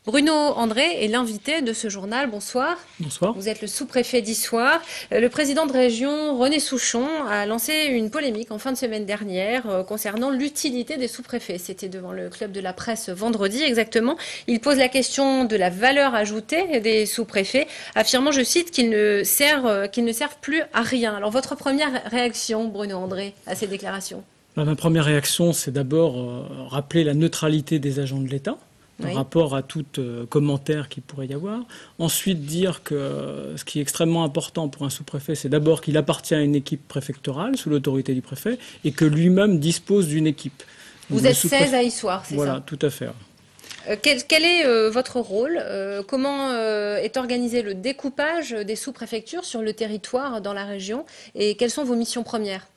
Bruno André est l'invité de ce journal. Bonsoir. Bonsoir. Vous êtes le sous-préfet d'Issoire. Le président de région, René Souchon, a lancé une polémique en fin de semaine dernière concernant l'utilité des sous-préfets. C'était devant le club de la presse vendredi exactement. Il pose la question de la valeur ajoutée des sous-préfets, affirmant, je cite, qu'ils ne servent plus à rien. Alors votre première réaction, Bruno André, à ces déclarations? Ma première réaction, c'est d'abord rappeler la neutralité des agents de l'État par rapport à tout commentaire qu'il pourrait y avoir. Ensuite, dire que ce qui est extrêmement important pour un sous-préfet, c'est d'abord qu'il appartient à une équipe préfectorale sous l'autorité du préfet et que lui-même dispose d'une équipe. Vous êtes 16 à Issoire, c'est ça? Voilà, tout à fait. Quel est votre rôle? Comment est organisé le découpage des sous-préfectures sur le territoire dans la région? Et quelles sont vos missions premières?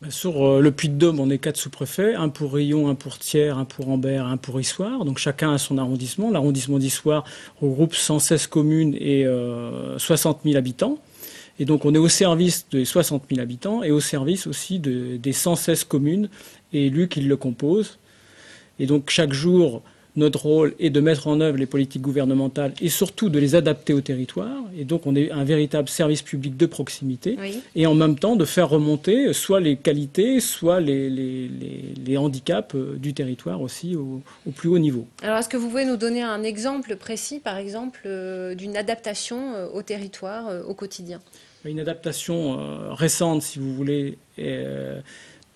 Sur le Puy-de-Dôme, on est 4 sous-préfets, un pour Riom, un pour Thiers, un pour Ambert, un pour Issoire. Donc chacun a son arrondissement. L'arrondissement d'Issoire regroupe 116 communes et 60 000 habitants. Et donc on est au service des 60 000 habitants et au service aussi des 116 communes et élus qui le composent. Et donc chaque jour, notre rôle est de mettre en œuvre les politiques gouvernementales et surtout de les adapter au territoire. Et donc on est un véritable service public de proximité. Oui. Et en même temps de faire remonter soit les qualités, soit les handicaps du territoire aussi au plus haut niveau. Alors est-ce que vous pouvez nous donner un exemple précis, par exemple, d'une adaptation au territoire, au quotidien? Une adaptation récente, si vous voulez,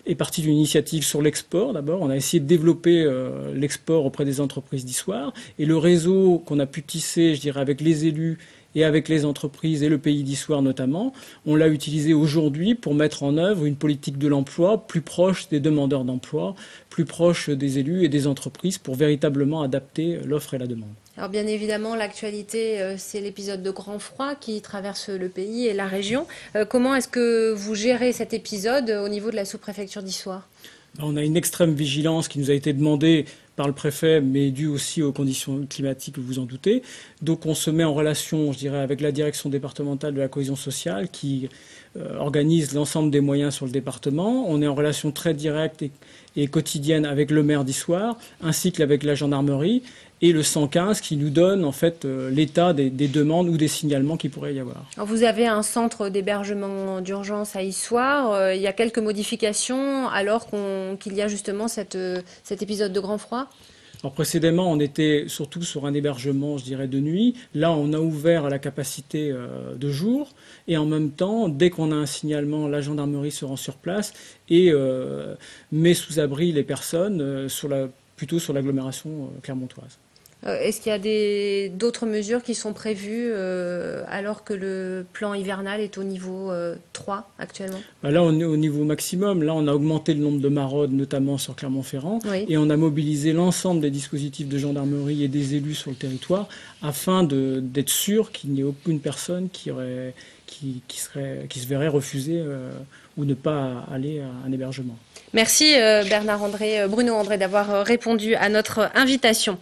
est partie d'une initiative sur l'export d'abord. On a essayé de développer l'export auprès des entreprises d'Issoire. Et le réseau qu'on a pu tisser, je dirais, avec les élus et avec les entreprises et le pays d'Issoire notamment, on l'a utilisé aujourd'hui pour mettre en œuvre une politique de l'emploi plus proche des demandeurs d'emploi, plus proche des élus et des entreprises pour véritablement adapter l'offre et la demande. Alors bien évidemment, l'actualité, c'est l'épisode de grand froid qui traverse le pays et la région. Comment est-ce que vous gérez cet épisode au niveau de la sous-préfecture d'Issoire? On a une extrême vigilance qui nous a été demandée par le préfet, mais due aussi aux conditions climatiques, vous vous en doutez. Donc on se met en relation, je dirais, avec la direction départementale de la cohésion sociale qui organise l'ensemble des moyens sur le département. On est en relation très directe et quotidienne avec le maire d'Issoire, ainsi qu'avec la gendarmerie et le 115 qui nous donne en fait l'état des demandes ou des signalements qu'il pourrait y avoir. Alors vous avez un centre d'hébergement d'urgence à Issoire. Il y a quelques modifications alors qu'il y a justement cet épisode de grand froid? Alors précédemment, on était surtout sur un hébergement, je dirais, de nuit. Là, on a ouvert à la capacité de jour. Et en même temps, dès qu'on a un signalement, la gendarmerie se rend sur place et met sous abri les personnes plutôt sur l'agglomération clermontoise. Est-ce qu'il y a d'autres mesures qui sont prévues alors que le plan hivernal est au niveau 3 actuellement? Là, on est au niveau maximum. Là, on a augmenté le nombre de maraudes, notamment sur Clermont-Ferrand. Oui. Et on a mobilisé l'ensemble des dispositifs de gendarmerie et des élus sur le territoire afin d'être sûr qu'il n'y ait aucune personne qui se verrait refuser ou ne pas aller à un hébergement. Merci Bruno André d'avoir répondu à notre invitation.